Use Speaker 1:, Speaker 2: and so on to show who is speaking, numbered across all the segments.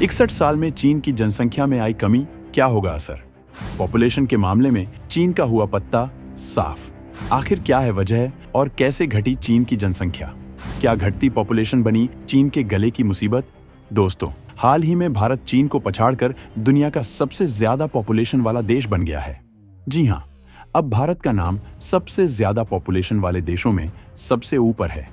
Speaker 1: 61 साल में चीन की जनसंख्या में आई कमी, क्या होगा असर? पॉपुलेशन के मामले में चीन का हुआ पत्ता साफ। आखिर क्या है वजह और कैसे घटी चीन की जनसंख्या? क्या घटती पॉपुलेशन बनी चीन के गले की मुसीबत? दोस्तों, हाल ही में भारत चीन को पछाड़कर दुनिया का सबसे ज्यादा पॉपुलेशन वाला देश बन गया है। जी हाँ, अब भारत का नाम सबसे ज्यादा पॉपुलेशन वाले देशों में सबसे ऊपर है।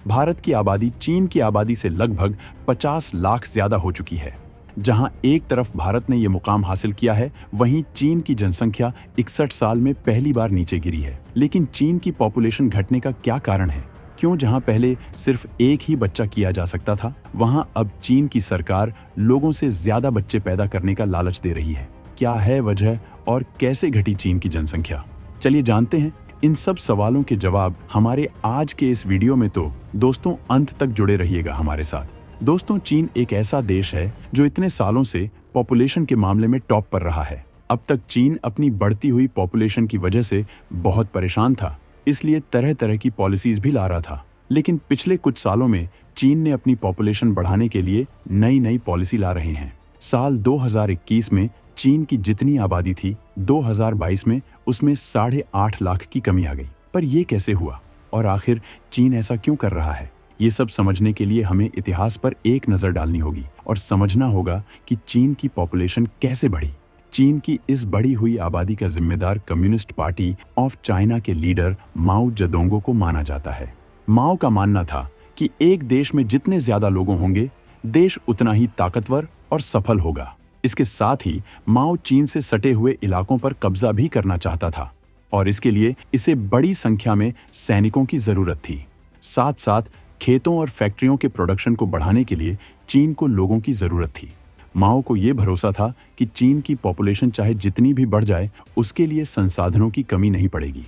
Speaker 1: भारत की आबादी चीन की आबादी से लगभग 50 लाख ज्यादा हो चुकी है। जहां एक तरफ भारत ने यह मुकाम हासिल किया है, वहीं चीन की जनसंख्या 61 साल में पहली बार नीचे गिरी है। लेकिन चीन की पॉपुलेशन घटने का क्या कारण है? क्यों जहां पहले सिर्फ एक ही बच्चा किया जा सकता था, वहां अब चीन की सरकार लोगों से ज्यादा बच्चे पैदा करने का लालच दे रही है? क्या है वजह और कैसे घटी चीन की जनसंख्या? चलिए जानते हैं इन सब सवालों के जवाब हमारे आज के इस वीडियो में। तो दोस्तों, अंत तक जुड़े रहिएगा हमारे साथ। दोस्तों, चीन एक ऐसा देश है जो इतने सालों से पॉपुलेशन के मामले में टॉप पर रहा है। अब तक चीन अपनी बढ़ती हुई पॉपुलेशन की वजह से बहुत परेशान था, इसलिए तरह तरह की पॉलिसीज भी ला रहा था। लेकिन पिछले कुछ सालों में चीन ने अपनी पॉपुलेशन बढ़ाने के लिए नई नई पॉलिसी ला रहे हैं। साल 2021 में चीन की जितनी आबादी थी, 2022 में उसमें 8.5 लाख की कमी आ गई। पर यह कैसे हुआ और आखिर चीन ऐसा क्यों कर रहा है? ये सब समझने के लिए हमें इतिहास पर एक नजर डालनी होगी और समझना होगा कि चीन की पॉपुलेशन कैसे बढ़ी। चीन की इस बढ़ी हुई आबादी का जिम्मेदार कम्युनिस्ट पार्टी ऑफ चाइना के लीडर माओ जेडोंग को माना जाता है। माओ का मानना था कि एक देश में जितने ज्यादा लोग होंगे, देश उतना ही ताकतवर और सफल होगा। इसके साथ ही माओ चीन से सटे हुए इलाकों पर कब्जा भी करना चाहता था और इसके लिए इसे बड़ी संख्या में सैनिकों की जरूरत थी। साथ साथ खेतों और फैक्ट्रियों के प्रोडक्शन को बढ़ाने के लिए चीन को लोगों की जरूरत थी। माओ को यह भरोसा था कि चीन की पॉपुलेशन चाहे जितनी भी बढ़ जाए, उसके लिए संसाधनों की कमी नहीं पड़ेगी।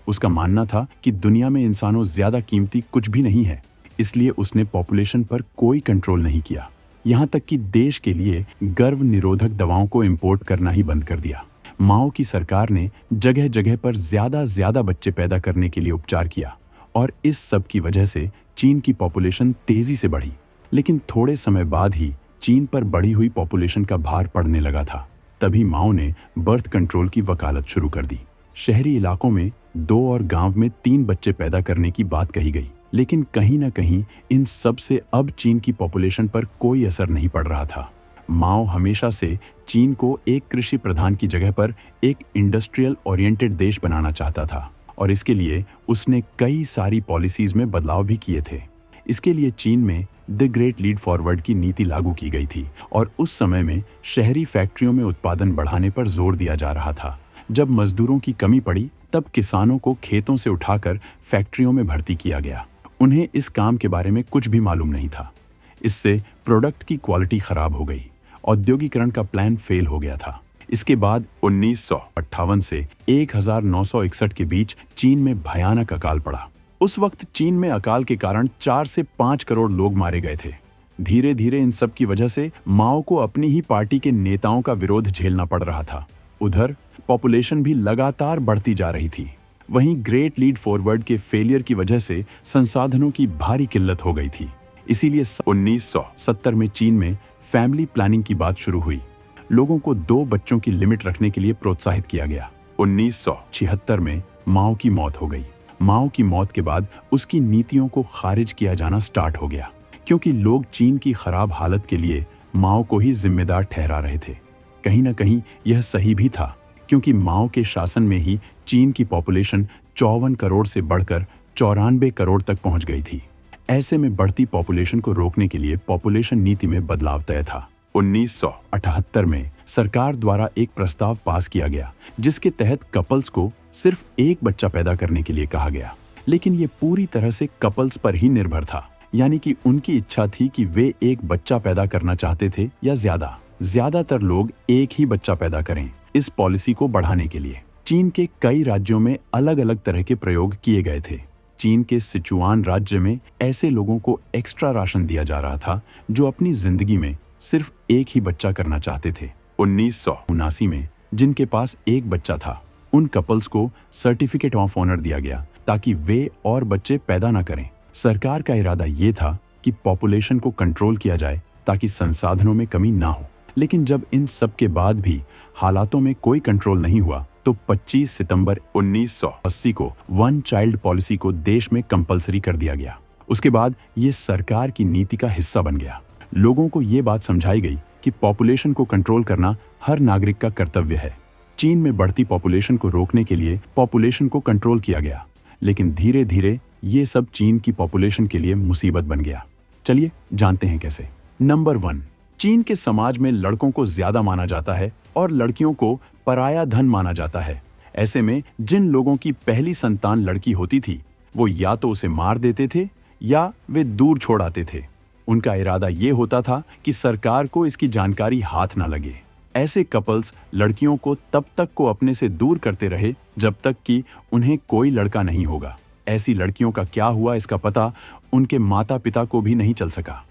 Speaker 1: उसका मानना था कि दुनिया में इंसानों ज्यादा कीमती कुछ भी नहीं है, इसलिए उसने पॉपुलेशन पर कोई कंट्रोल नहीं किया। यहाँ तक कि देश के लिए गर्भ निरोधक दवाओं को इंपोर्ट करना ही बंद कर दिया। माओ की सरकार ने जगह जगह पर ज्यादा बच्चे पैदा करने के लिए उपचार किया और इस सब की वजह से चीन की पॉपुलेशन तेजी से बढ़ी। लेकिन थोड़े समय बाद ही चीन पर बढ़ी हुई पॉपुलेशन का भार पड़ने लगा था। तभी माओ ने बर्थ कंट्रोल की वकालत शुरू कर दी। शहरी इलाकों में 2 और गांव में 3 बच्चे पैदा करने की बात कही गई। लेकिन कहीं ना कहीं इन सब से अब चीन की पॉपुलेशन पर कोई असर नहीं पड़ रहा था। माओ हमेशा से चीन को एक कृषि प्रधान की जगह पर एक इंडस्ट्रियल ओरिएंटेड देश बनाना चाहता था और इसके लिए उसने कई सारी पॉलिसीज में बदलाव भी किए थे। इसके लिए चीन में द ग्रेट लीड फॉरवर्ड की नीति लागू की गई थी और उस समय में शहरी फैक्ट्रियों में उत्पादन बढ़ाने पर जोर दिया जा रहा था। जब मजदूरों की कमी पड़ी, तब किसानों को खेतों से उठाकर फैक्ट्रियों में भर्ती किया गया। उन्हें इस काम के बारे में कुछ भी मालूम नहीं था। इससे प्रोडक्ट की क्वालिटी खराब हो गई। औद्योगिकरण का प्लान फेल हो गया था। इसके बाद 1958 से 1961 के बीच चीन में भयानक अकाल पड़ा। उस वक्त चीन में अकाल के कारण 4 से 5 करोड़ लोग मारे गए थे। धीरे धीरे इन सब की वजह से माओ को अपनी ही पार्टी के नेताओं का विरोध झेलना पड़ रहा था। उधर पॉपुलेशन भी लगातार बढ़ती जा रही थी। वहीं ग्रेट लीड फॉरवर्ड के फेलियर की वजह से संसाधनों की भारी किल्लत हो गई थी। इसीलिए 1970 में चीन में फैमिली प्लानिंग की बात शुरू हुई। लोगों को 2 बच्चों की लिमिट रखने के लिए प्रोत्साहित किया गया। 1976 में माओ की मौत हो गई। माओ की मौत के बाद उसकी नीतियों को खारिज किया जाना स्टार्ट हो गया, क्योंकि लोग चीन की खराब हालत के लिए माओ को ही जिम्मेदार ठहरा रहे थे। कहीं ना कहीं यह सही भी था, क्योंकि माओ के शासन में ही चीन की पॉपुलेशन 54 करोड़ से बढ़कर 94 करोड़ तक पहुंच गई थी। ऐसे में बढ़ती पॉपुलेशन को रोकने के लिए पॉपुलेशन नीति में बदलाव तय था। 1978 में सरकार द्वारा एक प्रस्ताव पास किया गया, जिसके तहत कपल्स को सिर्फ एक बच्चा पैदा करने के लिए कहा गया। लेकिन ये पूरी तरह से कपल्स पर ही निर्भर था, यानी कि उनकी इच्छा थी कि वे एक बच्चा पैदा करना चाहते थे या ज्यादातर लोग एक ही बच्चा पैदा करें। इस पॉलिसी को बढ़ाने के लिए चीन के कई राज्यों में अलग अलग तरह के प्रयोग किए गए थे। चीन के सिचुआन राज्य में ऐसे लोगों को एक्स्ट्रा राशन दिया जा रहा था जो अपनी जिंदगी में सिर्फ एक ही बच्चा करना चाहते थे। 1979 में जिनके पास एक बच्चा था, उन कपल्स को सर्टिफिकेट ऑफ ऑनर दिया गया ताकि वे और बच्चे पैदा न करें। सरकार का इरादा ये था कि पॉपुलेशन को कंट्रोल किया जाए ताकि संसाधनों में कमी ना हो। लेकिन जब इन सब के बाद भी हालातों में कोई कंट्रोल नहीं हुआ तो 25 सितंबर 1980 को वन चाइल्ड पॉलिसी को देश में कंपलसरी कर दिया गया। उसके बाद ये सरकार की नीति का हिस्सा बन गया। लोगों को ये बात समझाई गई कि पॉपुलेशन को कंट्रोल करना हर नागरिक का कर्तव्य है। चीन में बढ़ती पॉपुलेशन को रोकने के लिए पॉपुलेशन को कंट्रोल किया गया, लेकिन धीरे धीरे ये सब चीन की पॉपुलेशन के लिए मुसीबत बन गया। चलिए जानते हैं कैसे। नंबर 1, चीन के समाज में लड़कों को ज्यादा माना जाता है और लड़कियों को पराया धन माना जाता है। ऐसे में जिन लोगों की पहली संतान लड़की होती थी वो या तो उसे मार देते थे या वे दूर छोड़ आते थे। उनका इरादा ये होता था कि सरकार को इसकी जानकारी हाथ ना लगे। ऐसे कपल्स लड़कियों को तब तक को अपने से दूर करते रहे जब तक कि उन्हें कोई लड़का नहीं होगा। ऐसी लड़कियों का क्या हुआ इसका पता उनके माता पिता को भी नहीं चल सका।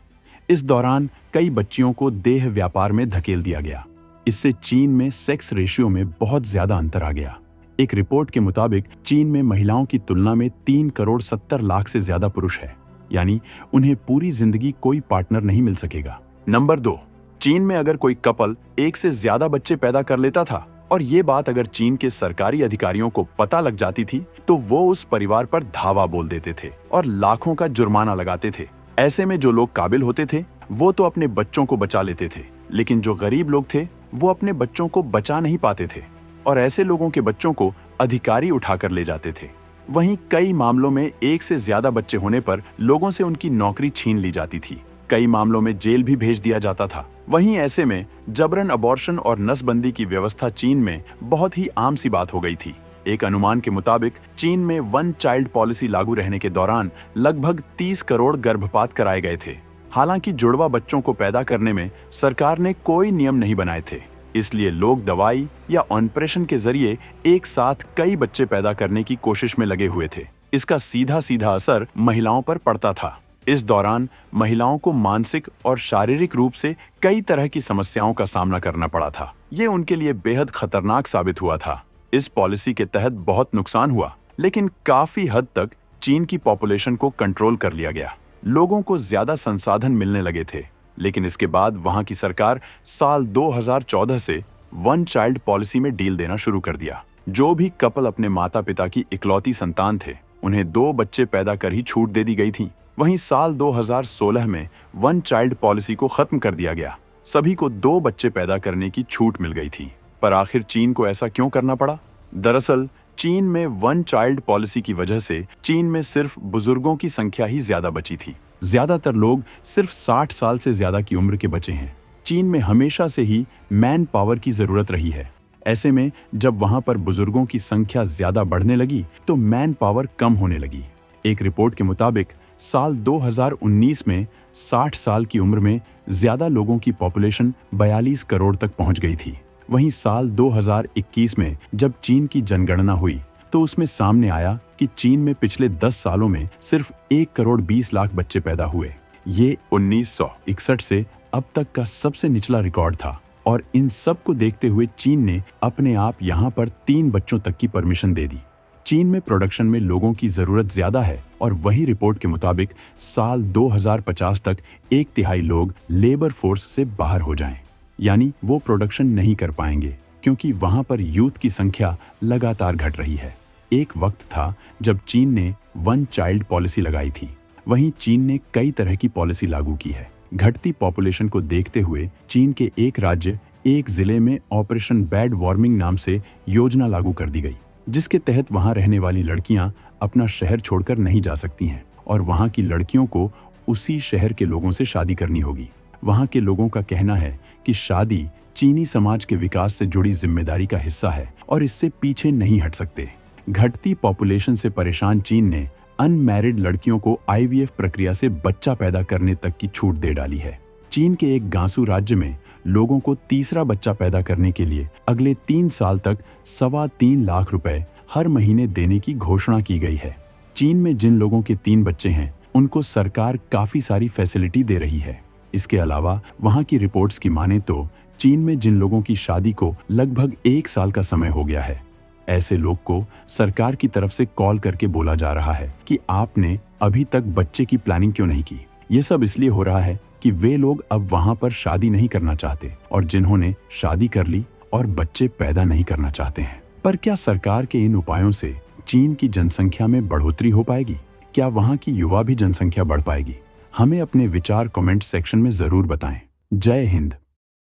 Speaker 1: इस दौरान कई बच्चियों को देह व्यापार में धकेल दिया गया। इससे चीन में सेक्स रेशियो में बहुत ज्यादा अंतर आ गया। एक रिपोर्ट के मुताबिक चीन में महिलाओं की तुलना में 3 करोड़ 70 लाख से ज्यादा पुरुष है, यानी उन्हें पूरी जिंदगी कोई पार्टनर नहीं मिल सकेगा। नंबर 2, चीन में अगर कोई कपल एक से ज्यादा बच्चे पैदा कर लेता था और ये बात अगर चीन के सरकारी अधिकारियों को पता लग जाती थी तो वो उस परिवार पर धावा बोल देते थे और लाखों का जुर्माना लगाते थे। ऐसे में जो लोग काबिल होते थे वो तो अपने बच्चों को बचा लेते थे, लेकिन जो गरीब लोग थे वो अपने बच्चों को बचा नहीं पाते थे और ऐसे लोगों के बच्चों को अधिकारी उठाकर ले जाते थे। वहीं कई मामलों में एक से ज्यादा बच्चे होने पर लोगों से उनकी नौकरी छीन ली जाती थी। कई मामलों में जेल भी भेज दिया जाता था। वहीं ऐसे में जबरन अबॉर्शन और नसबंदी की व्यवस्था चीन में बहुत ही आम सी बात हो गई थी। एक अनुमान के मुताबिक चीन में वन चाइल्ड पॉलिसी लागू रहने के दौरान लगभग 30 करोड़ गर्भपात कराए गए थे। हालांकि जुड़वा बच्चों को पैदा करने में सरकार ने कोई नियम नहीं बनाए थे, इसलिए लोग दवाई या ऑपरेशन के जरिए एक साथ कई बच्चे पैदा करने की कोशिश में लगे हुए थे। इसका सीधा सीधा असर महिलाओं पर पड़ता था। इस दौरान महिलाओं को मानसिक और शारीरिक रूप से कई तरह की समस्याओं का सामना करना पड़ा था। ये उनके लिए बेहद खतरनाक साबित हुआ था। इस पॉलिसी के तहत बहुत नुकसान हुआ, लेकिन काफी हद तक चीन की पॉपुलेशन को कंट्रोल कर लिया गया। लोगों को ज्यादा संसाधन मिलने लगे थे, लेकिन इसके बाद वहां की सरकार साल 2014 से वन चाइल्ड पॉलिसी में डील देना शुरू कर दिया। जो भी कपल अपने माता पिता की इकलौती संतान थे उन्हें 2 बच्चे पैदा कर ही छूट दे दी गई थी। वहीं साल 2016 में वन चाइल्ड पॉलिसी को खत्म कर दिया गया। सभी को 2 बच्चे पैदा करने की छूट मिल गई थी। पर आखिर चीन को ऐसा क्यों करना पड़ा? दरअसल चीन में वन चाइल्ड पॉलिसी की वजह से चीन में सिर्फ बुजुर्गों की संख्या ही ज्यादा बची थी। ज्यादातर लोग सिर्फ 60 साल से ज्यादा की उम्र के बचे हैं। चीन में हमेशा से ही मैन पावर की जरूरत रही है। ऐसे में जब वहां पर बुजुर्गों की संख्या ज्यादा बढ़ने लगी तो मैन पावर कम होने लगी। एक रिपोर्ट के मुताबिक साल 2019 में 60 साल की उम्र में ज्यादा लोगों की पॉपुलेशन 42 करोड़ तक पहुंच गई थी। वहीं साल 2021 में जब चीन की जनगणना हुई तो उसमें सामने आया कि चीन में पिछले 10 सालों में सिर्फ 1 करोड़ 20 लाख बच्चे पैदा हुए। ये 1961 से अब तक का सबसे निचला रिकॉर्ड था और इन सब को देखते हुए चीन ने अपने आप यहाँ पर 3 बच्चों तक की परमिशन दे दी। चीन में प्रोडक्शन में लोगों की जरूरत ज्यादा है और वही रिपोर्ट के मुताबिक साल 2050 तक 1/3 लोग लेबर फोर्स से बाहर हो जाएं, यानी वो प्रोडक्शन नहीं कर पाएंगे क्योंकि वहां पर यूथ की संख्या लगातार घट रही है। एक वक्त था जब चीन ने वन चाइल्ड पॉलिसी लगाई थी। वहीं चीन ने कई तरह की पॉलिसी लागू की है। घटती पॉपुलेशन को देखते हुए चीन के एक राज्य एक जिले में ऑपरेशन बैड वार्मिंग नाम से योजना लागू कर दी गई, जिसके तहत वहां रहने वाली लड़कियां अपना शहर छोड़कर नहीं जा सकती हैं और वहां की लड़कियों को उसी शहर के लोगों से शादी करनी होगी। वहां के लोगों का कहना है कि शादी चीनी समाज के विकास से जुड़ी जिम्मेदारी का हिस्सा है और इससे पीछे नहीं हट सकते। घटती पॉपुलेशन से परेशान चीन ने अनमैरिड लड़कियों को IVF प्रक्रिया से बच्चा पैदा करने तक की छूट दे डाली है। चीन के एक गांसू राज्य में लोगों को तीसरा बच्चा पैदा करने के लिए अगले 3 साल तक 3.25 लाख रुपए हर महीने देने की घोषणा की गई है। चीन में जिन लोगों के 3 बच्चे हैं उनको सरकार काफी सारी फैसिलिटी दे रही है। इसके अलावा वहां की रिपोर्ट्स की माने तो चीन में जिन लोगों की शादी को लगभग 1 साल का समय हो गया है, ऐसे लोग को सरकार की तरफ से कॉल करके बोला जा रहा है कि आपने अभी तक बच्चे की प्लानिंग क्यों नहीं की। ये सब इसलिए हो रहा है कि वे लोग अब वहां पर शादी नहीं करना चाहते और जिन्होंने शादी कर ली और बच्चे पैदा नहीं करना चाहते हैं। पर क्या सरकार के इन उपायों से चीन की जनसंख्या में बढ़ोतरी हो पाएगी? क्या वहां की युवा भी जनसंख्या बढ़ पाएगी? हमें अपने विचार कमेंट सेक्शन में जरूर बताएं। जय हिंद।